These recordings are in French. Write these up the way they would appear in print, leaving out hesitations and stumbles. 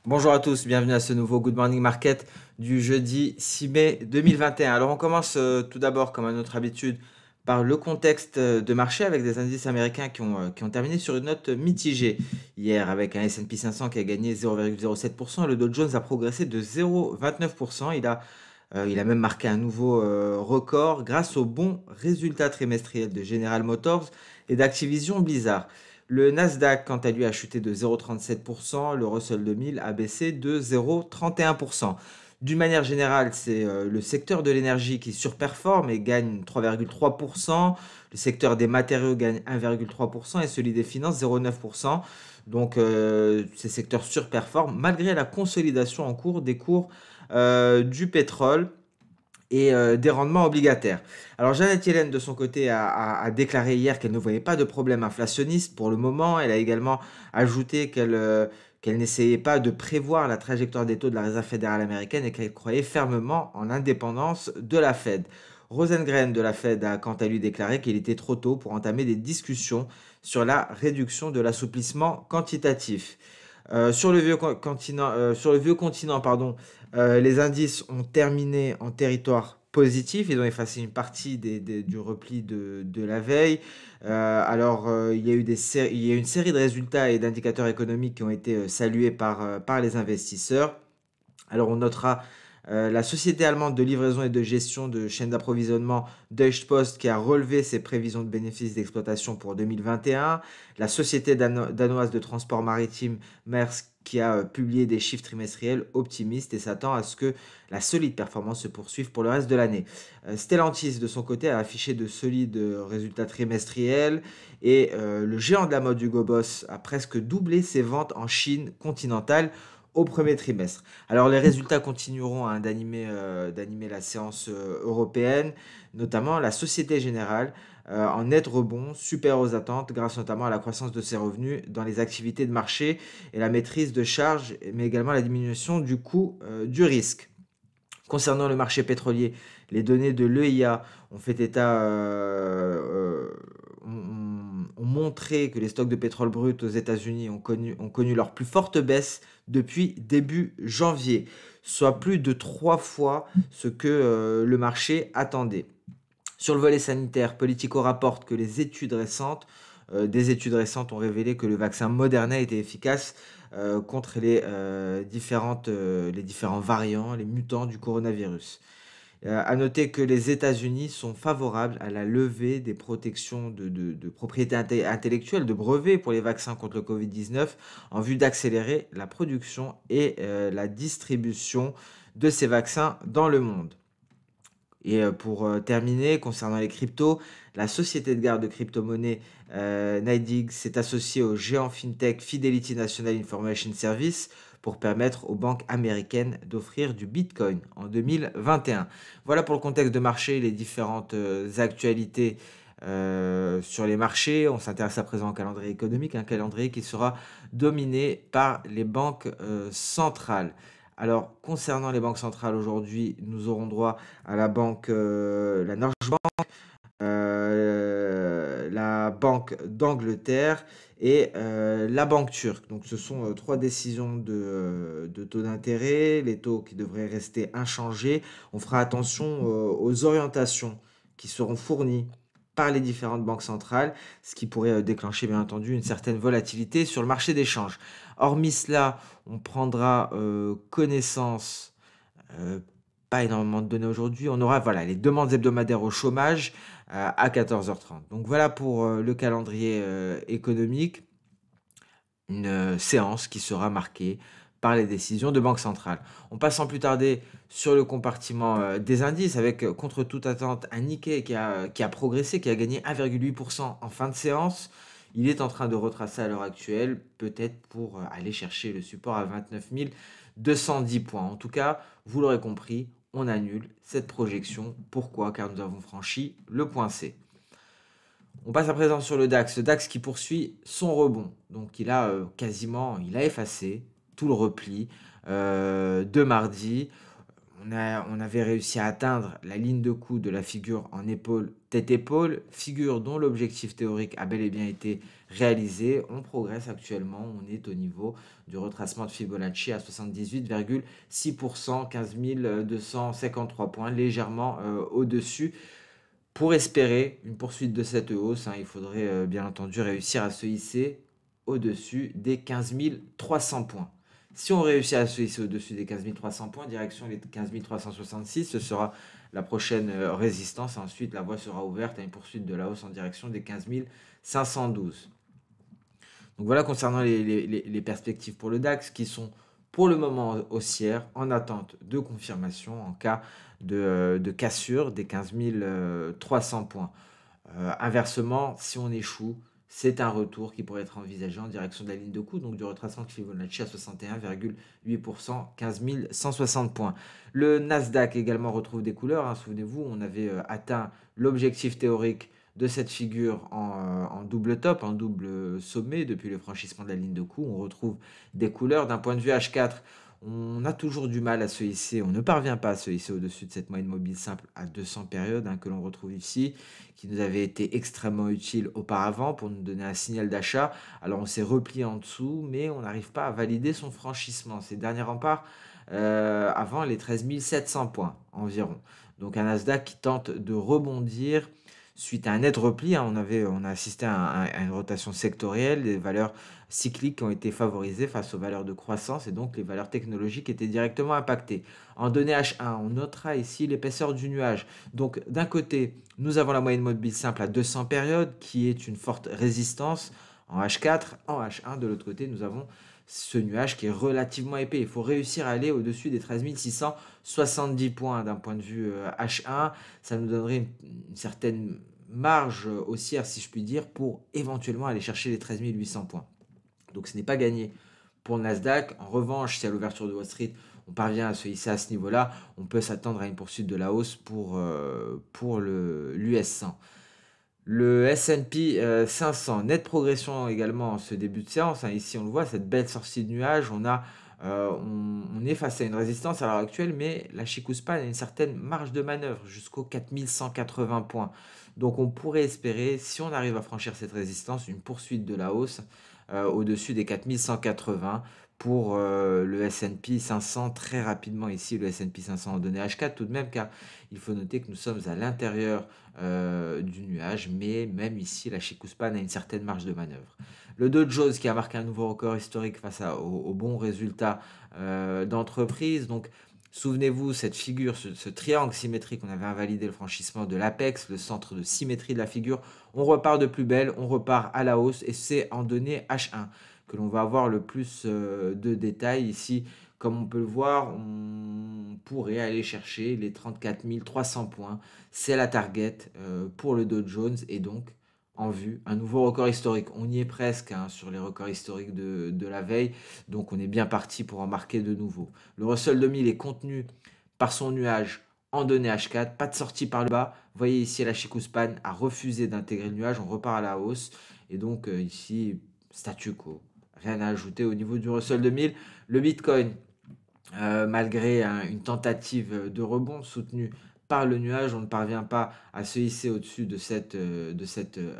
Bonjour à tous, bienvenue à ce nouveau Good Morning Market du jeudi 6 mai 2021. Alors on commence tout d'abord, comme à notre habitude, par le contexte de marché avec des indices américains qui ont terminé sur une note mitigée hier avec un S&P 500 qui a gagné 0,07%. Le Dow Jones a progressé de 0,29%. Il a même marqué un nouveau record grâce aux bons résultats trimestriels de General Motors et d'Activision Blizzard. Le Nasdaq, quant à lui, a chuté de 0,37%, le Russell 2000 a baissé de 0,31%. D'une manière générale, c'est le secteur de l'énergie qui surperforme et gagne 3,3%, le secteur des matériaux gagne 1,3% et celui des finances 0,9%. Donc ces secteurs surperforment malgré la consolidation en cours des cours du pétrole et des rendements obligataires. Alors Janet Yellen, de son côté, a déclaré hier qu'elle ne voyait pas de problème inflationniste pour le moment. Elle a également ajouté qu'elle n'essayait pas de prévoir la trajectoire des taux de la Réserve fédérale américaine et qu'elle croyait fermement en l'indépendance de la Fed. Rosengren de la Fed a quant à lui déclaré qu'il était trop tôt pour entamer des discussions sur la réduction de l'assouplissement quantitatif. Sur le vieux continent, pardon, les indices ont terminé en territoire positif. Ils ont effacé une partie du repli de la veille. Il y a eu il y a eu une série de résultats et d'indicateurs économiques qui ont été salués par les investisseurs. Alors on notera la société allemande de livraison et de gestion de chaînes d'approvisionnement Deutsche Post qui a relevé ses prévisions de bénéfices d'exploitation pour 2021. La société danoise de transport maritime Maersk qui a publié des chiffres trimestriels optimistes et s'attend à ce que la solide performance se poursuive pour le reste de l'année. Stellantis, de son côté, a affiché de solides résultats trimestriels et le géant de la mode Hugo Boss a presque doublé ses ventes en Chine continentale au premier trimestre. Alors les résultats continueront hein, d'animer la séance européenne, notamment la Société Générale en net rebond, super aux attentes, grâce notamment à la croissance de ses revenus dans les activités de marché et la maîtrise de charges, mais également la diminution du coût du risque. Concernant le marché pétrolier, les données de l'EIA ont fait état, ont montré que les stocks de pétrole brut aux États-Unis ont connu leur plus forte baisse depuis début janvier, soit plus de 3 fois ce que le marché attendait. Sur le volet sanitaire, Politico rapporte que des études récentes ont révélé que le vaccin Moderna était efficace contre les différents variants, les mutants du coronavirus. À noter que les États-Unis sont favorables à la levée des protections de propriété intellectuelle, de brevets pour les vaccins contre le Covid-19 en vue d'accélérer la production et la distribution de ces vaccins dans le monde. Et pour terminer, concernant les cryptos, la société de garde de crypto-monnaies NYDIG s'est associée au géant fintech Fidelity National Information Service pour permettre aux banques américaines d'offrir du Bitcoin en 2021. Voilà pour le contexte de marché, les différentes actualités sur les marchés. On s'intéresse à présent au calendrier économique, un calendrier qui sera dominé par les banques centrales. Alors, concernant les banques centrales aujourd'hui, nous aurons droit à la Norges Bank, la Banque d'Angleterre et la Banque turque. Donc, ce sont trois décisions de taux d'intérêt, les taux qui devraient rester inchangés. On fera attention aux orientations qui seront fournies par les différentes banques centrales, ce qui pourrait déclencher bien entendu une certaine volatilité sur le marché des changes. Hormis cela, on prendra connaissance, euh, pas énormément de données aujourd'hui, on aura voilà, les demandes hebdomadaires au chômage à 14h30. Donc voilà pour le calendrier économique, une séance qui sera marquée par les décisions de banque centrale. On passe sans plus tarder sur le compartiment des indices avec contre toute attente un Nikkei qui a progressé, qui a gagné 1,8% en fin de séance. Il est en train de retracer à l'heure actuelle, peut-être pour aller chercher le support à 29 210 points. En tout cas, vous l'aurez compris, on annule cette projection. Pourquoi? Car nous avons franchi le point C. On passe à présent sur le DAX. Le DAX qui poursuit son rebond. Donc il a effacé tout le repli de mardi. on avait réussi à atteindre la ligne de coup de la figure en épaule, tête-épaule, figure dont l'objectif théorique a bel et bien été réalisé. On progresse actuellement, on est au niveau du retracement de Fibonacci à 78,6%, 15 253 points, légèrement au-dessus. Pour espérer une poursuite de cette hausse, hein, il faudrait bien entendu réussir à se hisser au-dessus des 15 300 points. Si on réussit à se hisser au-dessus des 15 300 points, direction les 15 366, ce sera la prochaine résistance. Ensuite, la voie sera ouverte à une poursuite de la hausse en direction des 15 512. Donc voilà concernant les perspectives pour le DAX qui sont pour le moment haussières en attente de confirmation en cas de cassure des 15 300 points. Inversement, si on échoue, c'est un retour qui pourrait être envisagé en direction de la ligne de coup, donc du retracement de Fibonacci à 61,8%, 15 160 points. Le Nasdaq également retrouve des couleurs, hein. Souvenez-vous, on avait atteint l'objectif théorique de cette figure en double top, en double sommet depuis le franchissement de la ligne de coup. On retrouve des couleurs. D'un point de vue H4, on a toujours du mal à se hisser, on ne parvient pas à se hisser au-dessus de cette moyenne mobile simple à 200 périodes, hein, que l'on retrouve ici, qui nous avait été extrêmement utile auparavant pour nous donner un signal d'achat. Alors on s'est replié en dessous, mais on n'arrive pas à valider son franchissement. Ces derniers remparts avant les 13 700 points environ. Donc un Nasdaq qui tente de rebondir suite à un net repli, hein. On a assisté à une rotation sectorielle, des valeurs cycliques qui ont été favorisées face aux valeurs de croissance et donc les valeurs technologiques étaient directement impactées. En données H1, on notera ici l'épaisseur du nuage. Donc d'un côté, nous avons la moyenne mobile simple à 200 périodes qui est une forte résistance en H4. En H1, de l'autre côté, nous avons ce nuage qui est relativement épais. Il faut réussir à aller au-dessus des 13 670 points d'un point de vue H1. Ça nous donnerait une certaine marge haussière, si je puis dire, pour éventuellement aller chercher les 13 800 points. Donc ce n'est pas gagné pour le Nasdaq. En revanche, si à l'ouverture de Wall Street, on parvient à se hisser à ce niveau-là, on peut s'attendre à une poursuite de la hausse pour l'US 100. Le S&P 500, nette progression également en ce début de séance, hein. Ici, on le voit, cette belle sortie de nuage. On est face à une résistance à l'heure actuelle, mais la Chikou-Span a une certaine marge de manœuvre jusqu'aux 4180 points. Donc, on pourrait espérer, si on arrive à franchir cette résistance, une poursuite de la hausse au-dessus des 4180 pour le S&P 500 très rapidement ici, le S&P 500 en données H4 tout de même, car il faut noter que nous sommes à l'intérieur du nuage, mais même ici, la Chikou-Span a une certaine marge de manœuvre. Le Dow Jones qui a marqué un nouveau record historique face aux bons résultats d'entreprise. Donc, souvenez-vous, cette figure, ce triangle symétrique, on avait invalidé le franchissement de l'apex, le centre de symétrie de la figure. On repart de plus belle, on repart à la hausse, et c'est en données H1 que l'on va avoir le plus de détails ici. Comme on peut le voir, on pourrait aller chercher les 34 300 points. C'est la target pour le Dow Jones et donc en vue un nouveau record historique. On y est presque, hein, sur les records historiques de la veille. Donc on est bien parti pour en marquer de nouveau. Le Russell 2000 est contenu par son nuage en données H4. Pas de sortie par le bas. Vous voyez ici la Chikou-Span a refusé d'intégrer le nuage. On repart à la hausse. Et donc ici, statu quo. Rien à ajouter au niveau du Russell 2000. Le Bitcoin, malgré une tentative de rebond soutenue par le nuage, on ne parvient pas à se hisser au-dessus de cette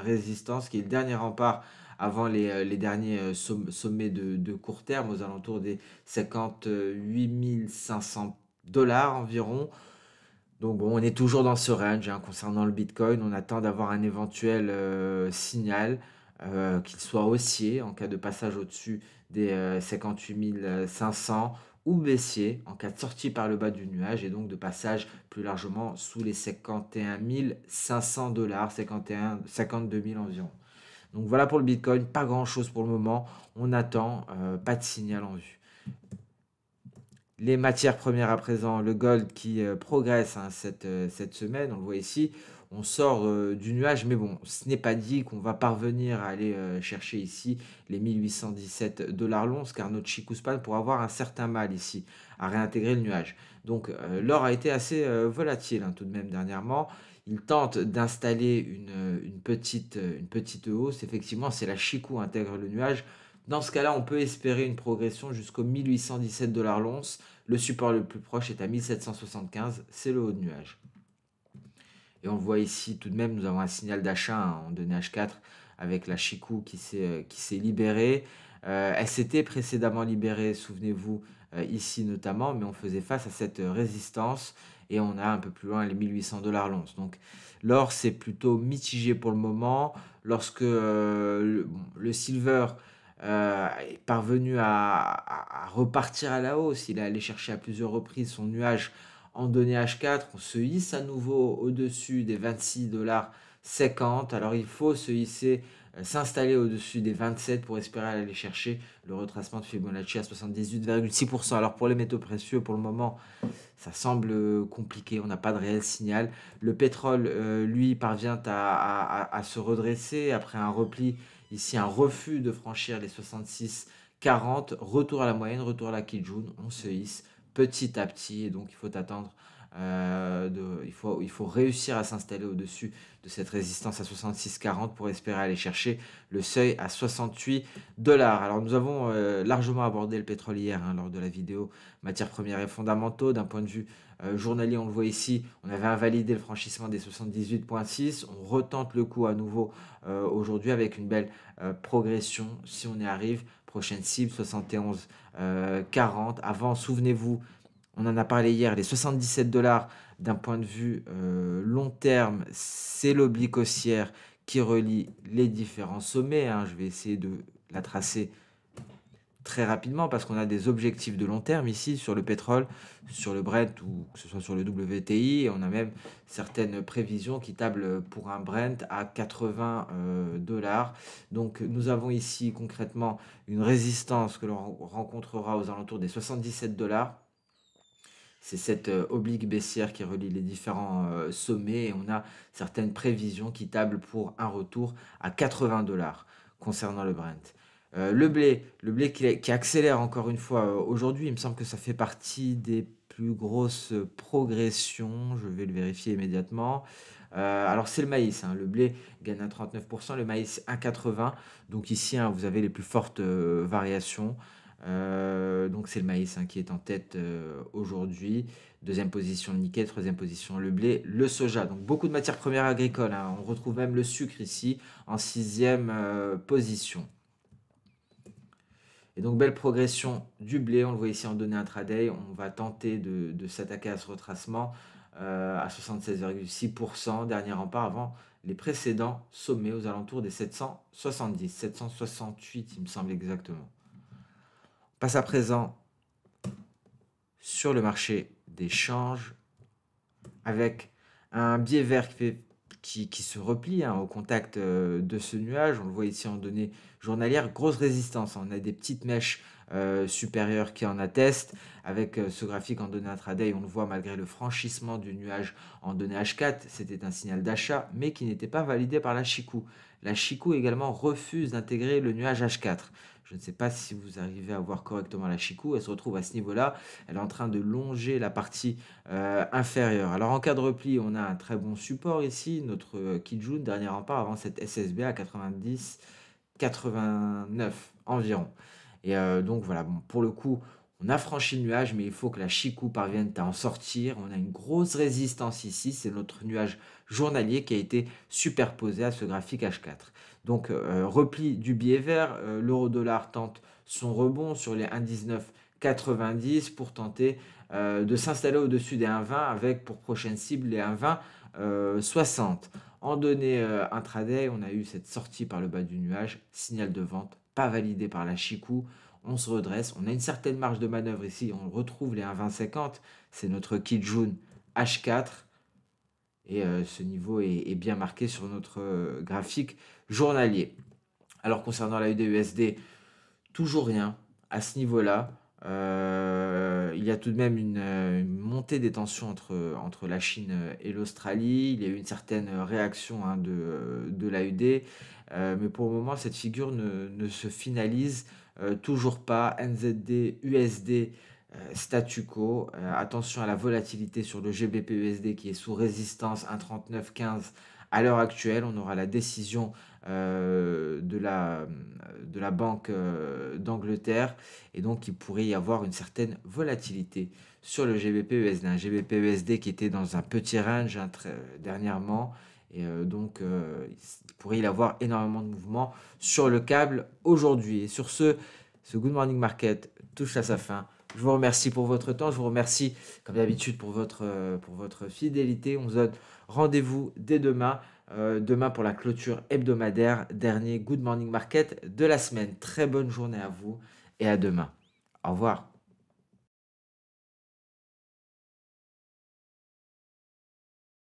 résistance qui est le dernier rempart avant les derniers sommets de court terme aux alentours des 58 500 dollars environ. Donc bon, on est toujours dans ce range, hein, concernant le Bitcoin. On attend d'avoir un éventuel signal, qu'il soit haussier en cas de passage au-dessus des 58 500 ou baissier en cas de sortie par le bas du nuage et donc de passage plus largement sous les 51 500 dollars, 52 000 environ. Donc voilà pour le Bitcoin, pas grand-chose pour le moment. On attend, pas de signal en vue. Les matières premières à présent, le gold qui progresse, hein, cette semaine, on le voit ici, on sort du nuage, mais bon, ce n'est pas dit qu'on va parvenir à aller chercher ici les 1817 dollars l'once, car notre Chikou-Span pourra avoir un certain mal ici à réintégrer le nuage. Donc l'or a été assez volatile, hein, tout de même dernièrement. Il tente d'installer une petite hausse. Effectivement, c'est la Chikou intègre le nuage. Dans ce cas-là, on peut espérer une progression jusqu'au 1817 dollars l'once. Le support le plus proche est à 1775, c'est le haut de nuage. Et on le voit ici tout de même, nous avons un signal d'achat en donné H4 avec la Chikou qui s'est libérée. Elle s'était précédemment libérée, souvenez-vous, ici notamment, mais on faisait face à cette résistance et on a un peu plus loin les 1800 dollars l'once. Donc l'or, c'est plutôt mitigé pour le moment. Lorsque le silver est parvenu à repartir à la hausse, il est allé chercher à plusieurs reprises son nuage en données H4, on se hisse à nouveau au-dessus des 26,50 $. Alors il faut se hisser, s'installer au-dessus des 27 pour espérer aller chercher le retracement de Fibonacci à 78,6%. Alors pour les métaux précieux, pour le moment, ça semble compliqué, on n'a pas de réel signal. Le pétrole, lui, parvient à se redresser après un repli, ici un refus de franchir les 66,40, retour à la moyenne, retour à la Kijun, on se hisse petit à petit et donc il faut attendre, il faut réussir à s'installer au-dessus de cette résistance à 66,40 pour espérer aller chercher le seuil à 68 $. Alors nous avons largement abordé le pétrole hier lors de la vidéo matières premières et fondamentaux. D'un point de vue journalier, on le voit ici, on avait invalidé le franchissement des 78,6. On retente le coup à nouveau aujourd'hui avec une belle progression si on y arrive. Prochaine cible 71,40. Avant, souvenez-vous, on en a parlé hier, les 77 $ d'un point de vue long terme, c'est l'oblique haussière qui relie les différents sommets. Je vais essayer de la tracer très rapidement parce qu'on a des objectifs de long terme ici sur le pétrole, sur le Brent ou que ce soit sur le WTI. Et on a même certaines prévisions qui tablent pour un Brent à 80 $. Donc nous avons ici concrètement une résistance que l'on rencontrera aux alentours des 77 $. C'est cette oblique baissière qui relie les différents sommets et on a certaines prévisions qui tablent pour un retour à 80 $ concernant le Brent. Le blé qui accélère encore une fois aujourd'hui, il me semble que ça fait partie des plus grosses progressions, je vais le vérifier immédiatement. Alors c'est le maïs, le blé gagne à 39%, le maïs à 80%, donc ici vous avez les plus fortes variations. Donc c'est le maïs qui est en tête aujourd'hui. Deuxième position le nickel, troisième position le blé, le soja. Donc beaucoup de matières premières agricoles. On retrouve même le sucre ici en sixième position. Et donc belle progression du blé, on le voit ici en données intraday. On va tenter de s'attaquer à ce retracement à 76,6%, dernier rempart avant les précédents sommets aux alentours des 770, 768 il me semble exactement. On passe à présent sur le marché des changes avec un biais vert qui se replie au contact de ce nuage. On le voit ici en données journalières, grosse résistance. On a des petites mèches supérieures qui en attestent. Avec ce graphique en données intraday, on le voit malgré le franchissement du nuage en données H4, c'était un signal d'achat, mais qui n'était pas validé par la Chikou. La Chikou également refuse d'intégrer le nuage H4. Je ne sais pas si vous arrivez à voir correctement la Chikou. Elle se retrouve à ce niveau-là. Elle est en train de longer la partie inférieure. Alors en cas de repli, on a un très bon support ici. Notre Kijun, dernier rempart avant cette SSB à 90, 89 environ. Et donc voilà, bon, pour le coup, on a franchi le nuage, mais il faut que la Chikou parvienne à en sortir. On a une grosse résistance ici. C'est notre nuage journalier qui a été superposé à ce graphique H4. Donc repli du biais vert, l'euro-dollar tente son rebond sur les 1,1990 pour tenter de s'installer au-dessus des 1,20 avec pour prochaine cible les 1,20 60. En données intraday, on a eu cette sortie par le bas du nuage, signal de vente, pas validé par la Chikou. On se redresse, on a une certaine marge de manœuvre ici, on retrouve les 1,2050, c'est notre Kijun H4. Et ce niveau est bien marqué sur notre graphique journalier. Alors concernant la USD, toujours rien à ce niveau-là. Il y a tout de même une montée des tensions entre la Chine et l'Australie. Il y a eu une certaine réaction de l'AUD. Mais pour le moment, cette figure ne se finalise toujours pas. NZD, USD, statu quo. Attention à la volatilité sur le GBP USD qui est sous résistance 1,3915 à l'heure actuelle. On aura la décision de la Banque d'Angleterre. Et donc, il pourrait y avoir une certaine volatilité sur le GBP-USD. Un GBP-USD qui était dans un petit range dernièrement. Et il pourrait y avoir énormément de mouvements sur le câble aujourd'hui. Et sur ce Good Morning Market touche à sa fin. Je vous remercie pour votre temps. Je vous remercie, comme d'habitude, pour votre fidélité. On se donne rendez-vous dès demain. Demain pour la clôture hebdomadaire. Dernier Good Morning Market de la semaine. Très bonne journée à vous et à demain. Au revoir.